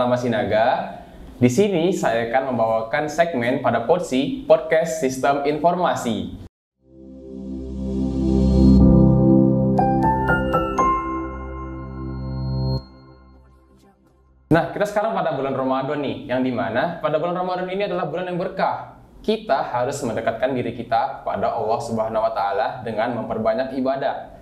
Pratama Sinaga. Di sini saya akan membawakan segmen pada porsi podcast Sistem Informasi. Nah, kita sekarang pada bulan Ramadan nih, yang dimana pada bulan Ramadan ini adalah bulan yang berkah. Kita harus mendekatkan diri kita pada Allah Subhanahu wa Ta'ala dengan memperbanyak ibadah.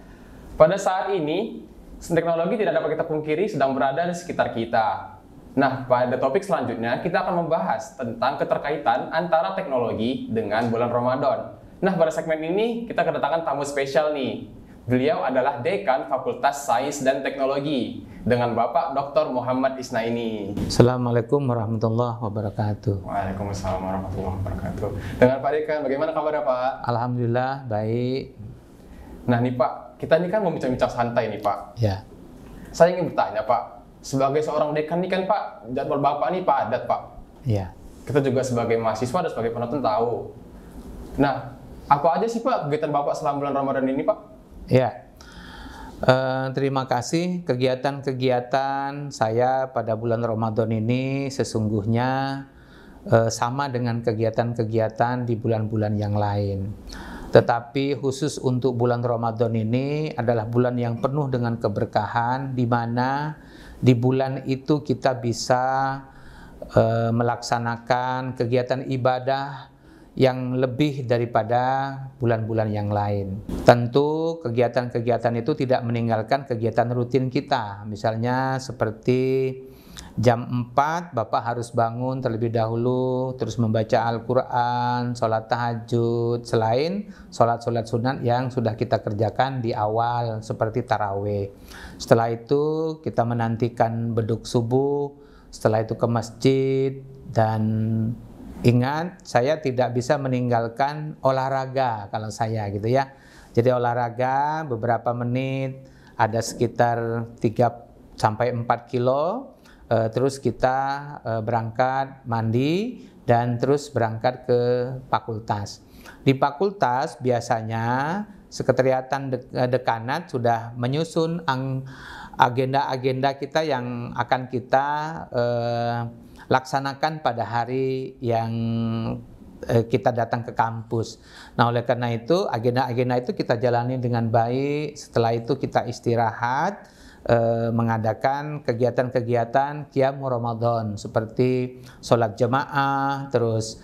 Pada saat ini, teknologi tidak dapat kita pungkiri sedang berada di sekitar kita. Nah, pada topik selanjutnya kita akan membahas tentang keterkaitan antara teknologi dengan bulan Ramadan. Nah, pada segmen ini kita kedatangan tamu spesial nih. Beliau adalah Dekan Fakultas Sains dan Teknologi dengan Bapak Dr. Muhammad Isnaini. Assalamualaikum warahmatullahi wabarakatuh. Waalaikumsalam warahmatullahi wabarakatuh. Dengan Pak Dekan, bagaimana kabarnya Pak? Alhamdulillah baik. Nah nih Pak, kita ini kan mau bincang-bincang santai nih Pak. Ya. Saya ingin bertanya Pak, sebagai seorang dekan nih kan Pak, jadwal Bapak nih padat Pak. Ya. Kita juga sebagai mahasiswa dan sebagai penonton tahu. Nah, apa aja sih Pak kegiatan Bapak selama bulan Ramadan ini Pak? Ya. Terima kasih. Kegiatan-kegiatan saya pada bulan Ramadan ini sesungguhnya sama dengan kegiatan-kegiatan di bulan-bulan yang lain. Tetapi khusus untuk bulan Ramadan ini adalah bulan yang penuh dengan keberkahan, di mana di bulan itu kita bisa melaksanakan kegiatan ibadah yang lebih daripada bulan-bulan yang lain. Tentu kegiatan-kegiatan itu tidak meninggalkan kegiatan rutin kita. Misalnya seperti jam 4 Bapak harus bangun terlebih dahulu, terus membaca Al-Quran, sholat tahajud, selain sholat-sholat sunat yang sudah kita kerjakan di awal seperti tarawih. Setelah itu kita menantikan beduk subuh, setelah itu ke masjid, dan ingat, saya tidak bisa meninggalkan olahraga kalau saya gitu ya. Jadi olahraga beberapa menit, ada sekitar 3-4 kilo. Terus kita berangkat mandi dan terus berangkat ke fakultas. Di fakultas biasanya sekretariatan dekanat sudah menyusun agenda-agenda kita yang akan kita laksanakan pada hari yang kita datang ke kampus. Nah, oleh karena itu agenda-agenda itu kita jalani dengan baik. Setelah itu kita istirahat, mengadakan kegiatan-kegiatan Qiyamul Ramadan seperti sholat jamaah, terus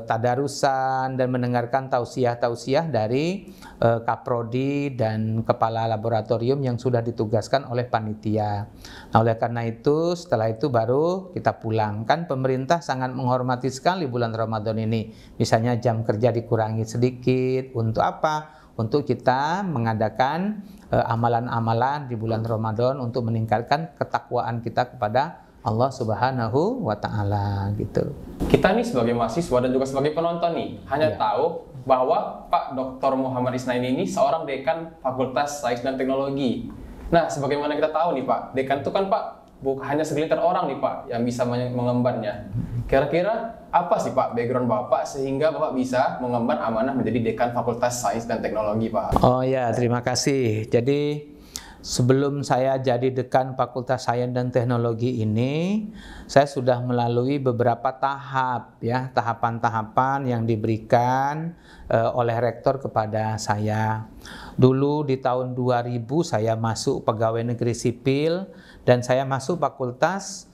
tadarusan dan mendengarkan tausiah-tausiah dari kaprodi dan kepala laboratorium yang sudah ditugaskan oleh panitia. Nah, oleh karena itu setelah itu baru kita pulang. Kan pemerintah sangat menghormati sekali bulan Ramadan ini. Misalnya jam kerja dikurangi sedikit. Untuk apa? Untuk kita mengadakan amalan-amalan di bulan Ramadan untuk meningkatkan ketakwaan kita kepada Allah Subhanahu wa Ta'ala gitu. Kita nih sebagai mahasiswa dan juga sebagai penonton nih hanya tahu bahwa Pak Dr. Muhammad Isnaini ini seorang dekan Fakultas Sains dan Teknologi. Nah, sebagaimana kita tahu nih Pak, dekan itu kan Pak bukan hanya segelintir orang nih Pak yang bisa mengembannya. Kira-kira apa sih Pak background Bapak sehingga Bapak bisa mengemban amanah menjadi dekan Fakultas Sains dan Teknologi Pak? Oh ya, terima kasih. Jadi sebelum saya jadi dekan Fakultas Sains dan Teknologi ini, saya sudah melalui beberapa tahap ya, tahapan-tahapan yang diberikan oleh rektor kepada saya. Dulu di tahun 2000 saya masuk pegawai negeri sipil dan saya masuk Fakultas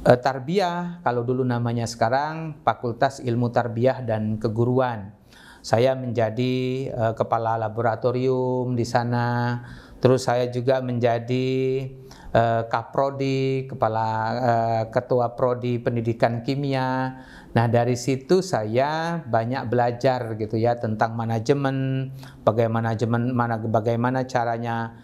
Tarbiyah, kalau dulu namanya sekarang Fakultas Ilmu Tarbiyah dan Keguruan. Saya menjadi kepala laboratorium di sana. Terus saya juga menjadi kaprodi, ketua prodi pendidikan kimia. Nah, dari situ saya banyak belajar gitu ya tentang manajemen, bagaimana caranya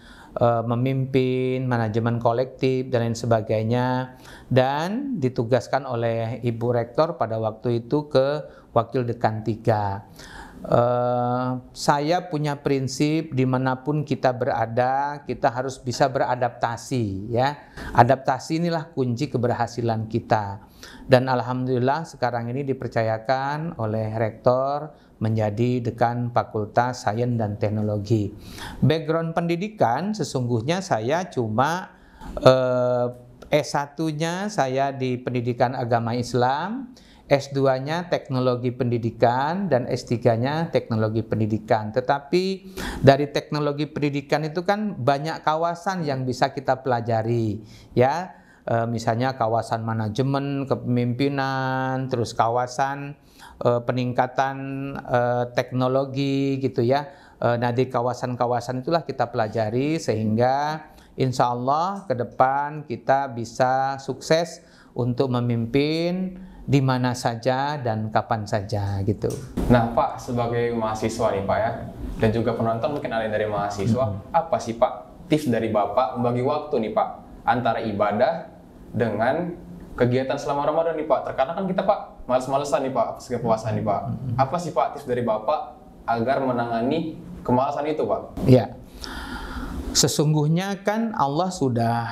memimpin, manajemen kolektif dan lain sebagainya, dan ditugaskan oleh Ibu Rektor pada waktu itu ke Wakil Dekan 3. Saya punya prinsip dimanapun kita berada, kita harus bisa beradaptasi ya. Adaptasi inilah kunci keberhasilan kita. Dan alhamdulillah sekarang ini dipercayakan oleh Rektor menjadi dekan Fakultas Sains dan Teknologi. Background pendidikan sesungguhnya saya cuma S1-nya saya di Pendidikan Agama Islam, S2-nya Teknologi Pendidikan, dan S3-nya Teknologi Pendidikan. Tetapi dari Teknologi Pendidikan itu kan banyak kawasan yang bisa kita pelajari, ya. Misalnya kawasan manajemen, kepemimpinan, terus kawasan peningkatan teknologi gitu ya. Nah, di kawasan-kawasan itulah kita pelajari sehingga insya Allah ke depan kita bisa sukses untuk memimpin di mana saja dan kapan saja gitu. Nah Pak, sebagai mahasiswa nih Pak ya, dan juga penonton mungkin ada yang dari mahasiswa, apa sih Pak tips dari Bapak membagi waktu nih Pak antara ibadah dengan kegiatan selama Ramadan nih Pak? Terkadang kan kita Pak males-malesan nih Pak, pas puasa nih Pak. Apa sih Pak tips dari Bapak agar menangani kemalasan itu Pak? Ya, sesungguhnya kan Allah sudah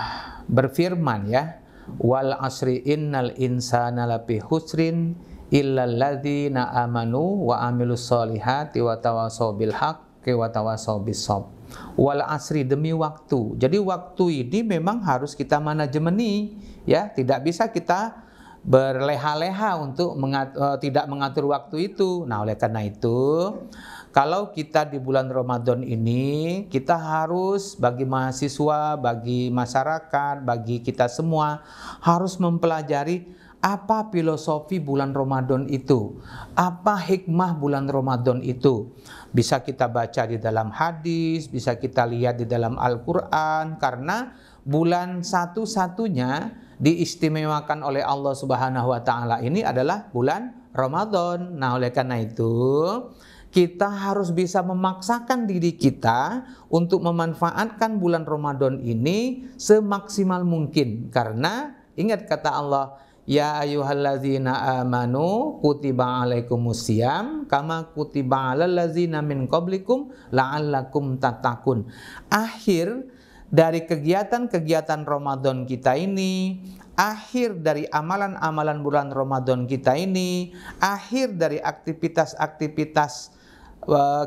berfirman ya, wal asri innal insana lafi husrin illal ladzina amanu wa amilus solihati wa tawassaw bil haqqi wa tawassaw bis sabr. Wal asri, demi waktu. Jadi waktu ini memang harus kita manajemeni ya, tidak bisa kita berleha-leha untuk tidak mengatur waktu itu. Nah, oleh karena itu kalau kita di bulan Ramadan ini, kita harus bagi mahasiswa, bagi masyarakat, bagi kita semua harus mempelajari apa filosofi bulan Ramadan itu, apa hikmah bulan Ramadan itu. Bisa kita baca di dalam hadis, bisa kita lihat di dalam Al-Quran, karena bulan satu-satunya diistimewakan oleh Allah Subhanahu wa Ta'ala ini adalah bulan Ramadan. Nah, oleh karena itu kita harus bisa memaksakan diri kita untuk memanfaatkan bulan Ramadan ini semaksimal mungkin. Karena ingat kata Allah, ya ayyuhalladzina amanu kutiba alaikumusiyam kama kutiba alal ladzina min qablikum la'allakum tattaqun. Akhir dari kegiatan-kegiatan Ramadan kita ini, akhir dari amalan-amalan bulan Ramadan kita ini, akhir dari aktivitas-aktivitas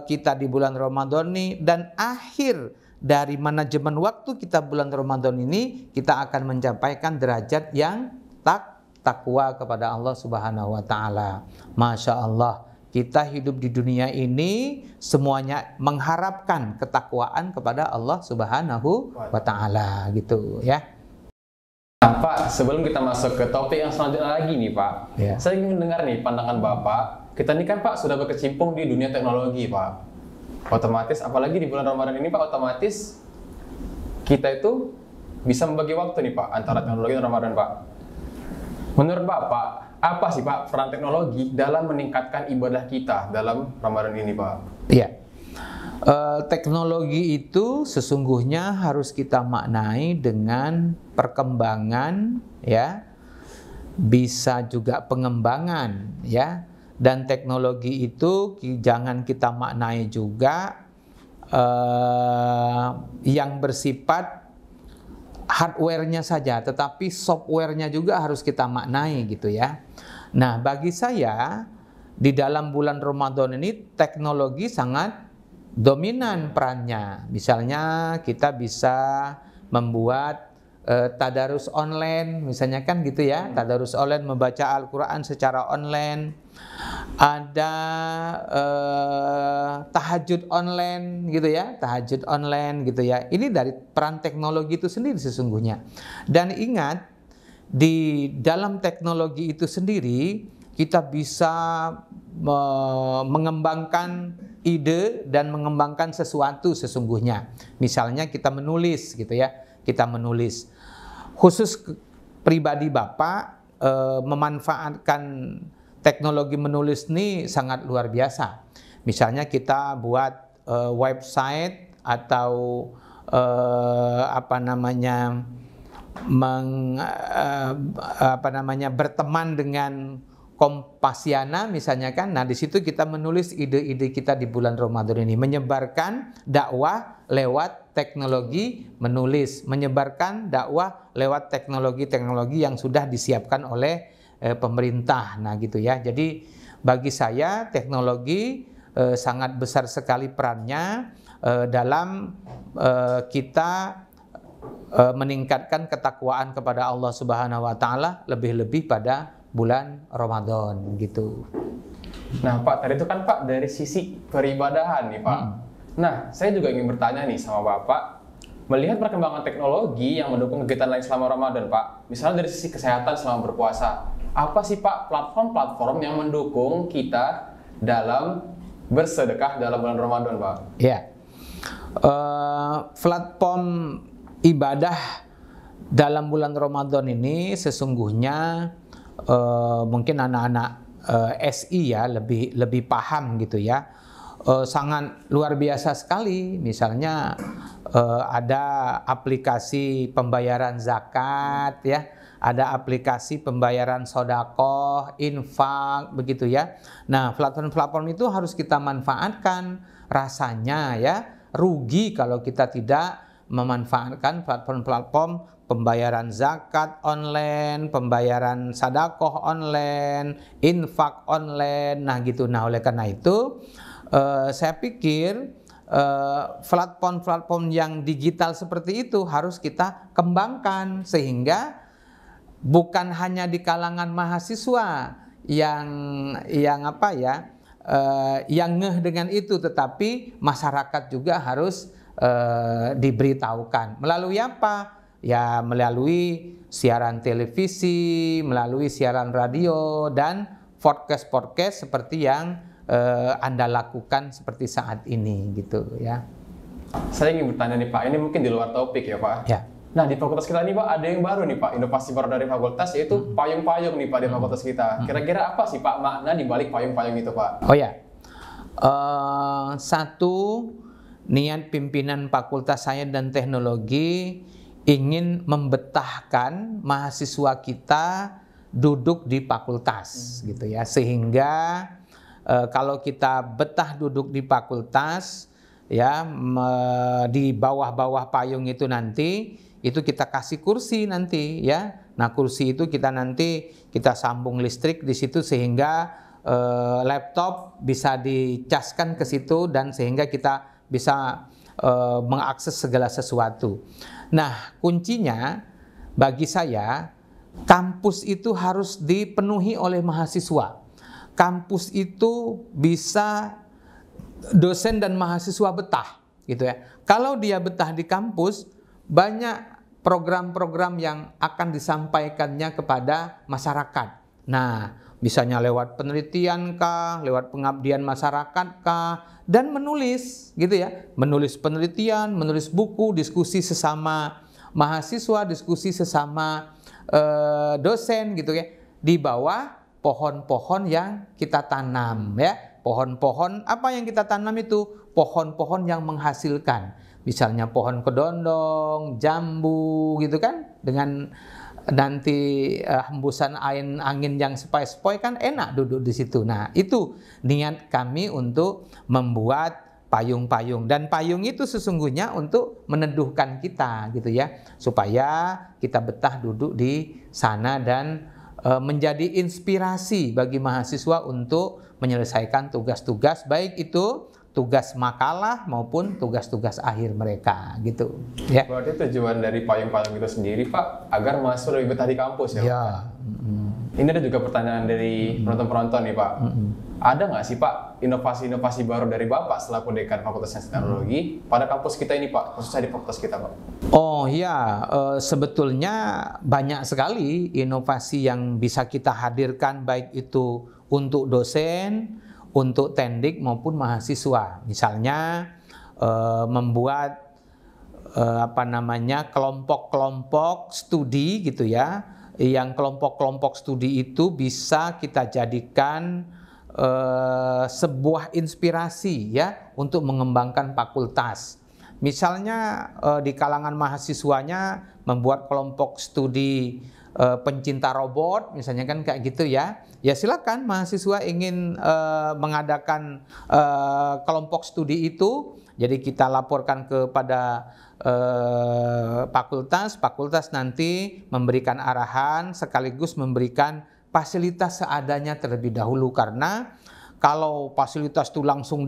kita di bulan Ramadan ini, dan akhir dari manajemen waktu kita bulan Ramadan ini, kita akan mencapaikan derajat yang takwa kepada Allah Subhanahu wa Ta'ala. Masya Allah, kita hidup di dunia ini semuanya mengharapkan ketakwaan kepada Allah Subhanahu wa Ta'ala gitu ya. Nah, Pak, sebelum kita masuk ke topik yang selanjutnya lagi nih Pak, Ya. saya ingin mendengar nih pandangan Bapak. Kita ini kan Pak sudah berkecimpung di dunia teknologi Pak. Otomatis, apalagi di bulan Ramadan ini Pak, otomatis kita itu bisa membagi waktu nih Pak antara teknologi dan Ramadan Pak. Menurut Bapak, apa sih Pak peran teknologi dalam meningkatkan ibadah kita dalam Ramadan ini Pak? Iya. Teknologi itu sesungguhnya harus kita maknai dengan perkembangan ya, bisa juga pengembangan ya. Dan teknologi itu jangan kita maknai juga yang bersifat hardware-nya saja, tetapi software-nya juga harus kita maknai gitu ya. Nah, bagi saya di dalam bulan Ramadan ini teknologi sangat dominan perannya. Misalnya kita bisa membuat tadarus online, misalnya kan gitu ya, tadarus online, membaca Al-Quran secara online. Ada tahajud online gitu ya, tahajud online gitu ya. Ini dari peran teknologi itu sendiri sesungguhnya. Dan ingat, di dalam teknologi itu sendiri kita bisa mengembangkan ide dan mengembangkan sesuatu sesungguhnya. Misalnya kita menulis gitu ya, kita menulis. Khusus pribadi Bapak memanfaatkan teknologi menulis ini sangat luar biasa. Misalnya kita buat website atau berteman dengan Kompasiana misalnya kan. Nah, di situ kita menulis ide-ide kita di bulan Ramadan ini, menyebarkan dakwah lewat teknologi menulis, menyebarkan dakwah lewat teknologi-teknologi yang sudah disiapkan oleh pemerintah. Nah, gitu ya. Jadi bagi saya teknologi sangat besar sekali perannya dalam kita meningkatkan ketakwaan kepada Allah Subhanahu wa taala lebih-lebih pada bulan Ramadan gitu. Nah Pak, tadi itu kan Pak dari sisi peribadahan nih Pak. Nah, saya juga ingin bertanya nih sama Bapak, melihat perkembangan teknologi yang mendukung kegiatan lain selama Ramadan Pak, misalnya dari sisi kesehatan selama berpuasa, apa sih Pak platform-platform yang mendukung kita dalam bersedekah dalam bulan Ramadan Pak? Ya, platform ibadah dalam bulan Ramadan ini sesungguhnya mungkin anak-anak SI ya lebih paham gitu ya. Sangat luar biasa sekali. Misalnya ada aplikasi pembayaran zakat ya, ada aplikasi pembayaran sedekah, infak begitu ya. Nah, platform-platform itu harus kita manfaatkan. Rasanya ya rugi kalau kita tidak memanfaatkan platform-platform pembayaran zakat online, pembayaran sedekah online, infak online. Nah, gitu. Nah, oleh karena itu saya pikir platform-platform yang digital seperti itu harus kita kembangkan sehingga bukan hanya di kalangan mahasiswa yang apa ya yang ngeh dengan itu, tetapi masyarakat juga harus diberitahukan. Melalui apa? Ya melalui siaran televisi, melalui siaran radio dan podcast-podcast seperti yang Anda lakukan seperti saat ini gitu ya. Saya ingin bertanya nih Pak, ini mungkin di luar topik ya Pak. Ya. Nah di fakultas kita nih Pak ada yang baru nih Pak, inovasi baru dari fakultas yaitu payung-payung nih Pak di fakultas kita. Kira-kira apa sih Pak makna di balik payung-payung itu Pak? Oh ya, satu niat pimpinan Fakultas Sains dan Teknologi ingin membetahkan mahasiswa kita duduk di fakultas gitu ya, sehingga kalau kita betah duduk di fakultas ya di bawah-bawah payung itu nanti itu kita kasih kursi nanti ya. Nah, kursi itu kita sambung listrik di situ sehingga laptop bisa dicaskan ke situ dan sehingga kita bisa mengakses segala sesuatu. Nah, kuncinya bagi saya kampus itu harus dipenuhi oleh mahasiswa. Kampus itu bisa dosen dan mahasiswa betah gitu ya. Kalau dia betah di kampus, banyak program-program yang akan disampaikannya kepada masyarakat. Nah, misalnya lewat penelitian kah, lewat pengabdian masyarakat kah, dan menulis gitu ya. Menulis penelitian, menulis buku, diskusi sesama mahasiswa, diskusi sesama dosen gitu ya. Di bawah pohon-pohon yang kita tanam ya. Pohon-pohon apa yang kita tanam itu? Pohon-pohon yang menghasilkan. Misalnya pohon kedondong, jambu gitu kan. Dengan nanti hembusan angin yang sepoi-sepoi kan enak duduk di situ. Nah, itu niat kami untuk membuat payung-payung, dan payung itu sesungguhnya untuk meneduhkan kita gitu ya, supaya kita betah duduk di sana dan menjadi inspirasi bagi mahasiswa untuk menyelesaikan tugas-tugas, baik itu tugas makalah maupun tugas-tugas akhir mereka gitu ya. Berarti tujuan dari payung-payung itu sendiri Pak agar mahasiswa lebih betah di kampus ya? Ya. Ini ada juga pertanyaan dari penonton-penonton nih Pak. Ada nggak sih Pak inovasi-inovasi baru dari Bapak selaku Dekan Fakultas Sains dan Teknologi pada kampus kita ini Pak, khususnya di fakultas kita Pak? Oh ya, sebetulnya banyak sekali inovasi yang bisa kita hadirkan, baik itu untuk dosen, untuk tendik maupun mahasiswa. Misalnya membuat kelompok-kelompok studi gitu ya. Yang kelompok-kelompok studi itu bisa kita jadikan sebuah inspirasi ya untuk mengembangkan fakultas. Misalnya di kalangan mahasiswanya membuat kelompok studi pencinta robot, misalnya kan kayak gitu ya. Ya silakan mahasiswa ingin mengadakan kelompok studi itu, jadi kita laporkan kepada fakultas nanti memberikan arahan sekaligus memberikan fasilitas seadanya terlebih dahulu, karena kalau fasilitas itu langsung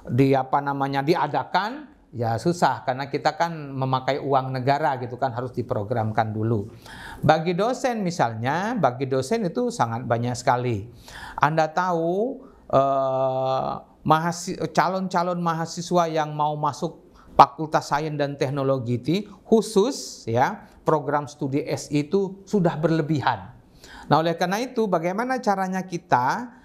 diadakan ya susah karena kita kan memakai uang negara gitu kan, harus diprogramkan dulu. Bagi dosen misalnya, bagi dosen itu sangat banyak sekali. Anda tahu calon-calon mahasiswa yang mau masuk Fakultas Sains dan Teknologi itu khusus ya, program studi SI itu sudah berlebihan. Nah, oleh karena itu bagaimana caranya kita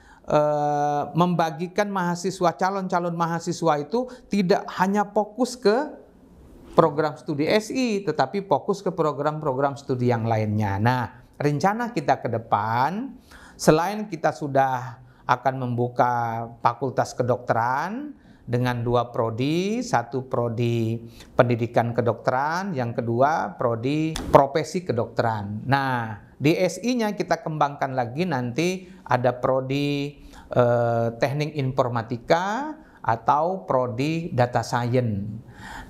membagikan mahasiswa, calon-calon mahasiswa itu tidak hanya fokus ke program studi SI, tetapi fokus ke program-program studi yang lainnya. Nah, rencana kita ke depan, selain kita sudah akan membuka fakultas kedokteran dengan 2 prodi, 1 prodi pendidikan kedokteran, yang kedua prodi profesi kedokteran. Nah, di SI-nya kita kembangkan lagi, nanti ada prodi teknik informatika atau prodi data science.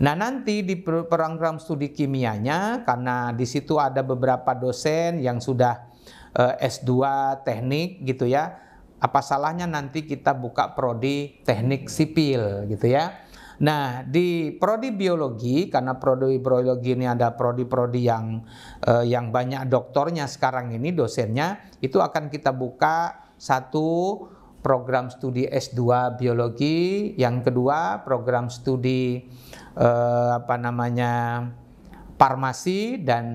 Nah, nanti di program studi kimianya, karena di situ ada beberapa dosen yang sudah S2 teknik gitu ya, apa salahnya nanti kita buka prodi teknik sipil gitu ya. Nah, di prodi biologi, karena prodi biologi ini ada prodi-prodi yang banyak doktornya sekarang ini, dosennya, itu akan kita buka 1 program studi S2 biologi, yang kedua program studi farmasi, dan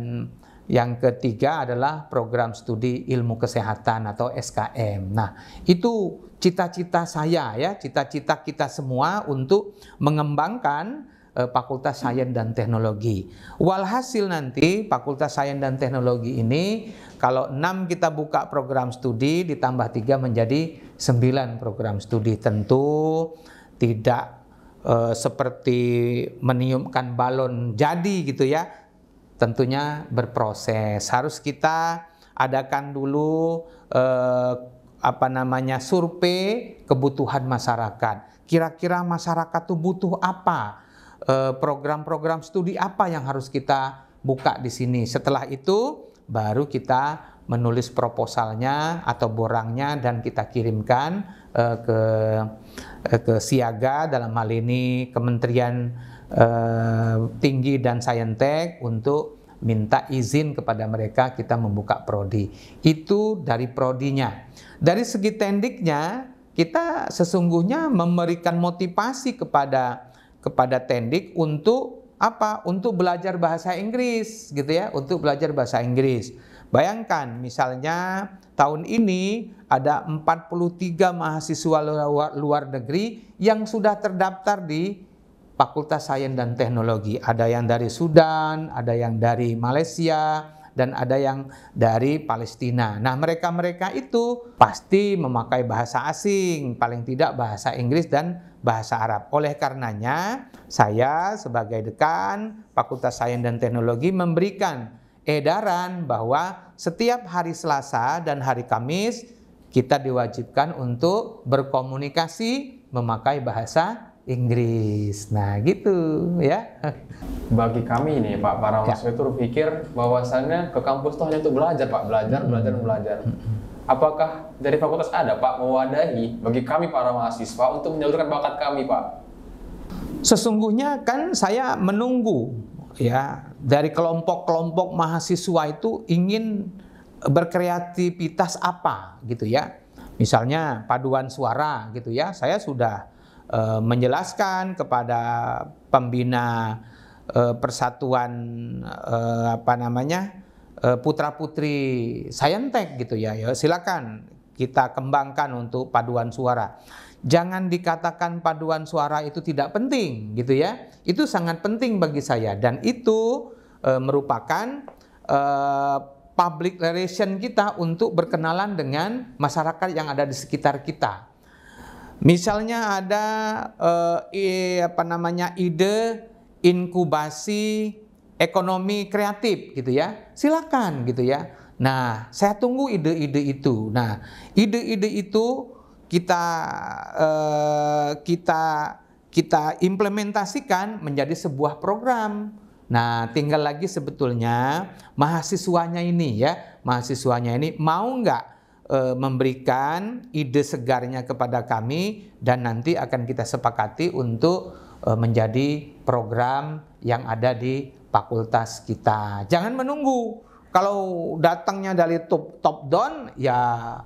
yang ketiga adalah program studi ilmu kesehatan atau SKM. Nah, itu cita-cita saya ya, cita-cita kita semua untuk mengembangkan Fakultas Sains dan Teknologi. Walhasil nanti Fakultas Sains dan Teknologi ini kalau 6 kita buka program studi, ditambah 3 menjadi 9 program studi. Tentu tidak seperti meniupkan balon jadi gitu ya. Tentunya berproses. Harus kita adakan dulu survei kebutuhan masyarakat. Kira-kira masyarakat tuh butuh apa? Program-program studi apa yang harus kita buka di sini. Setelah itu baru kita menulis proposalnya atau borangnya dan kita kirimkan ke Siaga, dalam hal ini Kementerian Tinggi dan Saintek, untuk minta izin kepada mereka kita membuka prodi. Itu dari prodinya. Dari segi tendiknya, kita sesungguhnya memberikan motivasi kepada tendik untuk apa? Untuk belajar bahasa Inggris gitu ya, untuk belajar bahasa Inggris. Bayangkan misalnya tahun ini ada 43 mahasiswa luar negeri yang sudah terdaftar di Fakultas Sains dan Teknologi. Ada yang dari Sudan, ada yang dari Malaysia, dan ada yang dari Palestina. Nah, mereka-mereka itu pasti memakai bahasa asing, paling tidak bahasa Inggris dan bahasa Arab. Oleh karenanya, saya sebagai dekan Fakultas Sains dan Teknologi memberikan edaran bahwa setiap hari Selasa dan hari Kamis kita diwajibkan untuk berkomunikasi memakai bahasa Inggris. Nah, gitu ya. Bagi kami nih Pak, para mahasiswa itu berpikir bahwasannya ke kampus itu hanya untuk belajar Pak, belajar. Apakah dari fakultas ada Pak mewadahi bagi kami para mahasiswa untuk menyalurkan bakat kami Pak? Sesungguhnya kan saya menunggu ya, dari kelompok-kelompok mahasiswa itu ingin berkreativitas apa gitu ya. Misalnya paduan suara gitu ya. Saya sudah menjelaskan kepada pembina persatuan putra-putri Saintek gitu ya. Ya silakan kita kembangkan untuk paduan suara. Jangan dikatakan paduan suara itu tidak penting gitu ya. Itu sangat penting bagi saya, dan itu merupakan public relation kita untuk berkenalan dengan masyarakat yang ada di sekitar kita. Misalnya ada ide inkubasi ekonomi kreatif gitu ya, silakan gitu ya. Nah, saya tunggu ide-ide itu. Nah, ide-ide itu kita implementasikan menjadi sebuah program. Nah, tinggal lagi sebetulnya mahasiswanya ini mau nggak memberikan ide segarnya kepada kami, dan nanti akan kita sepakati untuk menjadi program yang ada di fakultas kita. Jangan menunggu. Kalau datangnya dari top down, ya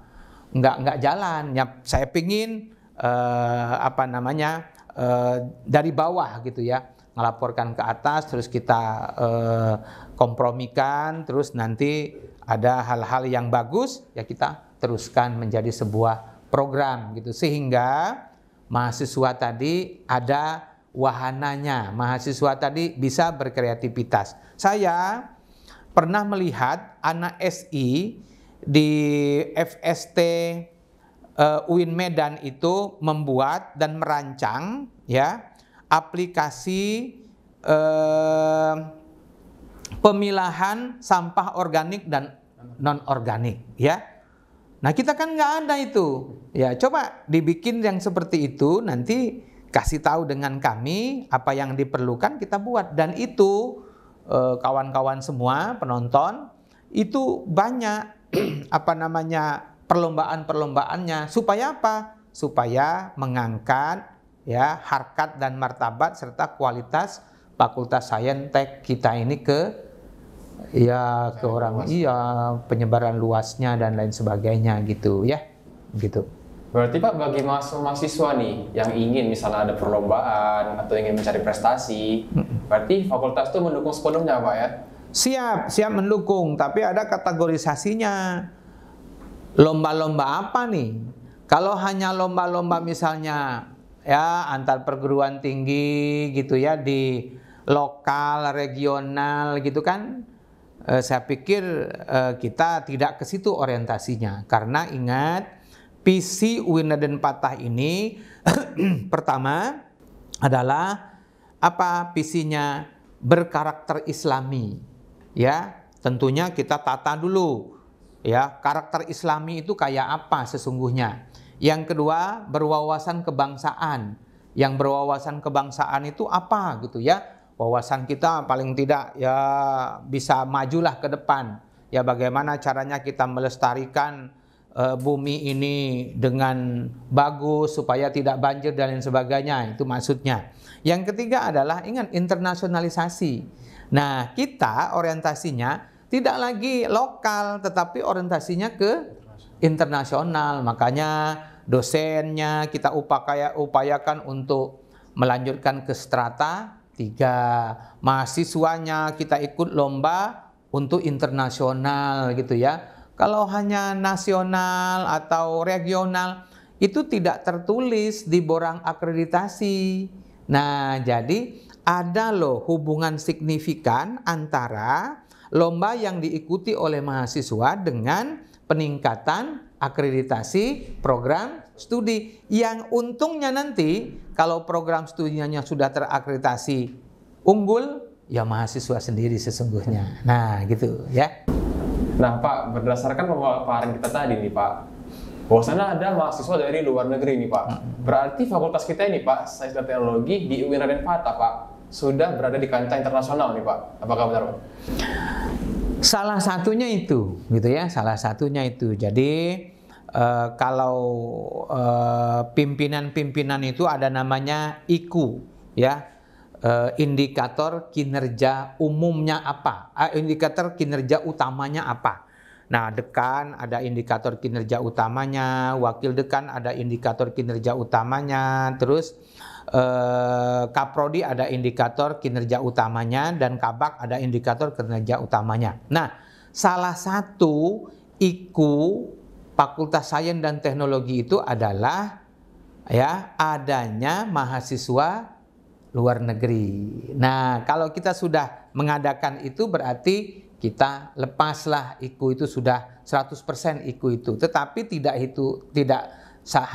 nggak jalan. Ya, saya pingin dari bawah gitu ya, ngelaporkan ke atas, terus kita kompromikan, terus nanti ada hal-hal yang bagus, ya kita teruskan menjadi sebuah program gitu, sehingga mahasiswa tadi ada wahananya, mahasiswa tadi bisa berkreativitas. Saya pernah melihat anak SI di FST UIN Medan itu membuat dan merancang ya aplikasi pemilahan sampah organik dan non organik ya. Nah, kita kan nggak ada itu. Ya, coba dibikin yang seperti itu, nanti kasih tahu dengan kami apa yang diperlukan, kita buat. Dan itu kawan-kawan semua penonton itu banyak perlombaan-perlombaannya. Supaya apa? Supaya mengangkat ya harkat dan martabat serta kualitas Fakultas Sains Tek kita ini ke orang penyebaran luasnya dan lain sebagainya gitu ya, gitu. Berarti Pak, bagi mahasiswa nih yang ingin misalnya ada perlombaan atau ingin mencari prestasi, berarti fakultas itu mendukung sepenuhnya Pak ya? Siap mendukung, tapi ada kategorisasinya. Lomba-lomba apa nih? Kalau hanya lomba-lomba misalnya ya antar perguruan tinggi gitu ya, di lokal, regional gitu kan, saya pikir kita tidak ke situ orientasinya. Karena ingat, visi UIN Raden Patah ini pertama adalah apa visinya? Berkarakter Islami. Ya, tentunya kita tata dulu. Ya, karakter Islami itu kayak apa sesungguhnya? Yang kedua, berwawasan kebangsaan. Yang berwawasan kebangsaan itu apa gitu ya? Wawasan kita paling tidak ya bisa majulah ke depan. Ya, bagaimana caranya kita melestarikan bumi ini dengan bagus supaya tidak banjir dan lain sebagainya, itu maksudnya. Yang ketiga adalah ingat internasionalisasi. Nah, kita orientasinya tidak lagi lokal tetapi orientasinya ke internasional. Makanya dosennya kita upayakan untuk melanjutkan ke strata 3. Mahasiswanya kita ikut lomba untuk internasional gitu ya. Kalau hanya nasional atau regional itu tidak tertulis di borang akreditasi. Nah, jadi ada loh hubungan signifikan antara lomba yang diikuti oleh mahasiswa dengan peningkatan akreditasi program studi. Yang untungnya nanti kalau program studinya sudah terakreditasi unggul, ya mahasiswa sendiri sesungguhnya. Nah, gitu ya. Nah Pak, berdasarkan pemaparan kita tadi nih Pak, bahwasanya ada mahasiswa dari luar negeri nih Pak. Berarti fakultas kita ini Pak, Sains dan Teknologi di UIN Raden Patah Pak, sudah berada di kancah internasional nih Pak. Apakah benar Pak? Salah satunya itu, gitu ya. Salah satunya itu. Jadi kalau pimpinan-pimpinan itu ada namanya IKU, ya. Indikator kinerja umumnya apa? Indikator kinerja utamanya apa? Nah, dekan ada indikator kinerja utamanya, wakil dekan ada indikator kinerja utamanya, terus Kaprodi ada indikator kinerja utamanya, dan Kabak ada indikator kinerja utamanya. Nah, salah satu IKU Fakultas Sains dan Teknologi itu adalah ya adanya mahasiswa luar negeri. Nah, kalau kita sudah mengadakan itu berarti kita lepaslah IKU itu sudah 100% IKU itu. Tetapi tidak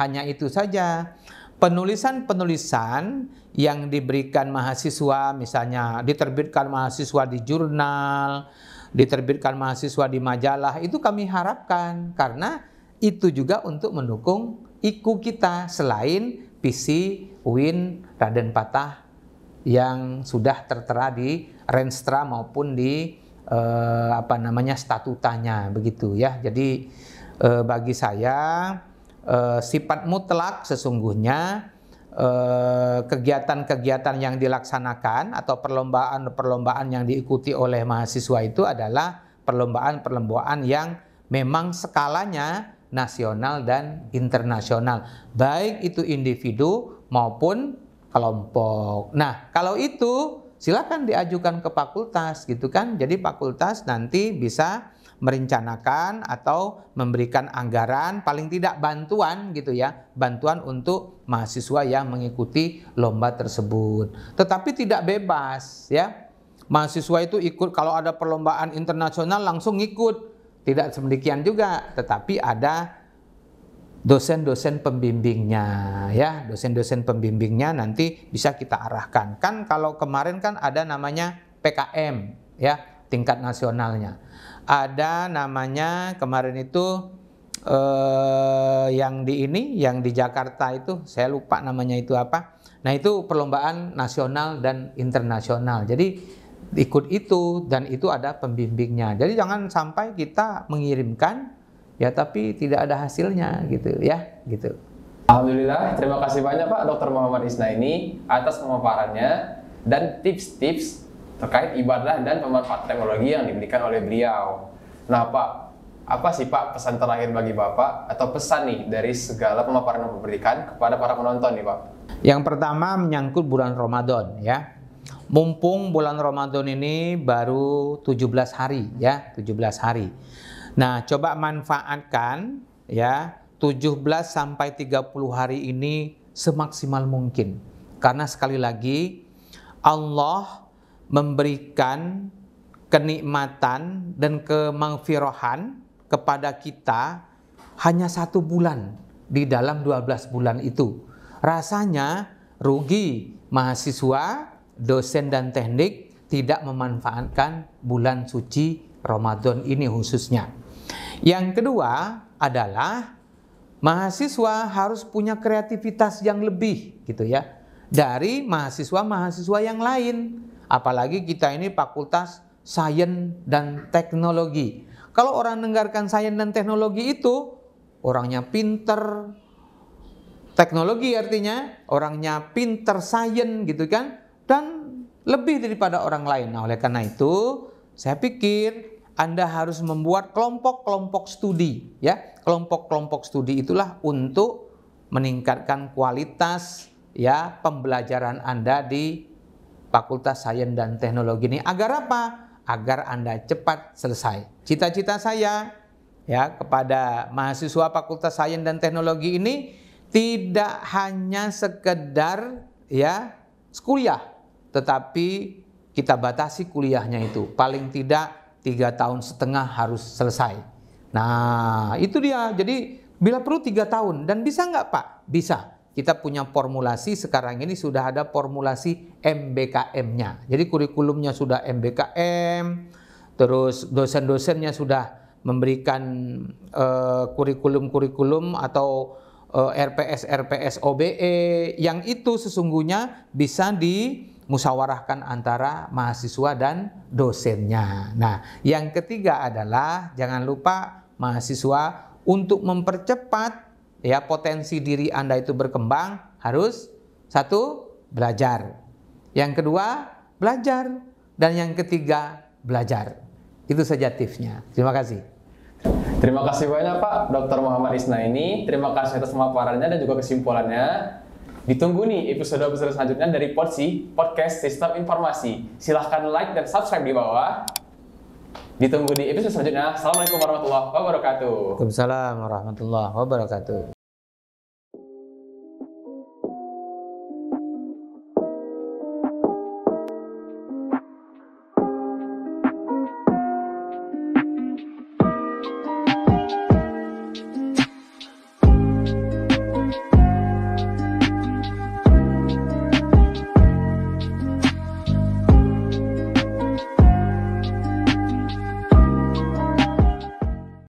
hanya itu saja. Penulisan-penulisan yang diberikan mahasiswa, misalnya diterbitkan mahasiswa di jurnal, diterbitkan mahasiswa di majalah, itu kami harapkan karena itu juga untuk mendukung IKU kita selain visi UIN Raden Patah yang sudah tertera di Renstra maupun di statutanya begitu ya. Jadi bagi saya sifat mutlak sesungguhnya kegiatan-kegiatan yang dilaksanakan atau perlombaan-perlombaan yang diikuti oleh mahasiswa itu adalah perlombaan-perlombaan yang memang skalanya nasional dan internasional, baik itu individu maupun kelompok. Nah, kalau itu silakan diajukan ke fakultas gitu kan. Jadi fakultas nanti bisa merencanakan atau memberikan anggaran, paling tidak bantuan gitu ya, bantuan untuk mahasiswa yang mengikuti lomba tersebut. Tetapi tidak bebas ya. Mahasiswa itu ikut, kalau ada perlombaan internasional langsung ikut. Tidak demikian juga, tetapi ada dosen-dosen pembimbingnya ya, dosen-dosen pembimbingnya nanti bisa kita arahkan. Kan kalau kemarin kan ada namanya PKM ya, tingkat nasionalnya. Ada namanya kemarin itu yang di Jakarta itu saya lupa namanya itu apa. Nah, itu perlombaan nasional dan internasional. Jadi ikut itu, dan itu ada pembimbingnya. Jadi jangan sampai kita mengirimkan ya tapi tidak ada hasilnya gitu ya, gitu. Alhamdulillah, terima kasih banyak Pak Dr. Muhammad Isnaini atas pemaparannya dan tips-tips terkait ibadah dan pemanfaatan teknologi yang diberikan oleh beliau. Nah Pak, apa sih Pak pesan terakhir bagi Bapak atau pesan nih dari segala pemaparan yang diberikan kepada para penonton nih Pak? Yang pertama menyangkut bulan Ramadan ya. Mumpung bulan Ramadan ini baru 17 hari ya, 17 hari. Nah, coba manfaatkan ya 17 sampai 30 hari ini semaksimal mungkin. Karena sekali lagi Allah memberikan kenikmatan dan kemaghfirahan kepada kita hanya 1 bulan di dalam 12 bulan itu. Rasanya rugi mahasiswa, dosen dan teknik tidak memanfaatkan bulan suci Ramadan ini khususnya. Yang kedua adalah mahasiswa harus punya kreativitas yang lebih gitu ya dari mahasiswa-mahasiswa yang lain. Apalagi kita ini fakultas sains dan teknologi. Kalau orang mendengarkan sains dan teknologi itu orangnya pinter, teknologi artinya orangnya pinter sains gitu kan, dan lebih daripada orang lain. Nah, oleh karena itu saya pikir Anda harus membuat kelompok-kelompok studi ya. Kelompok-kelompok studi itulah untuk meningkatkan kualitas ya pembelajaran Anda di Fakultas Sains dan Teknologi ini. Agar apa? Agar Anda cepat selesai. Cita-cita saya ya kepada mahasiswa Fakultas Sains dan Teknologi ini tidak hanya sekedar ya kuliah, tetapi kita batasi kuliahnya itu paling tidak 3,5 tahun harus selesai. Nah, itu dia. Jadi bila perlu 3 tahun. Dan bisa nggak Pak? Bisa. Kita punya formulasi, sekarang ini sudah ada formulasi MBKM-nya. Jadi kurikulumnya sudah MBKM, terus dosen-dosennya sudah memberikan kurikulum-kurikulum atau RPS OBE yang itu sesungguhnya bisa dimusyawarahkan antara mahasiswa dan dosennya. Nah, yang ketiga adalah jangan lupa mahasiswa untuk mempercepat ya potensi diri Anda itu berkembang harus 1. Belajar. Yang kedua belajar, dan yang ketiga belajar. Itu saja tipsnya. Terima kasih. Terima kasih banyak Pak Dr. Muhammad Isnaini. Terima kasih atas pemaparannya dan juga kesimpulannya. Ditunggu nih episode selanjutnya dari Porsi Podcast Sistem Informasi. Silahkan like dan subscribe di bawah. Ditunggu di episode selanjutnya. Assalamualaikum warahmatullahi wabarakatuh. Waalaikumsalam warahmatullahi wabarakatuh.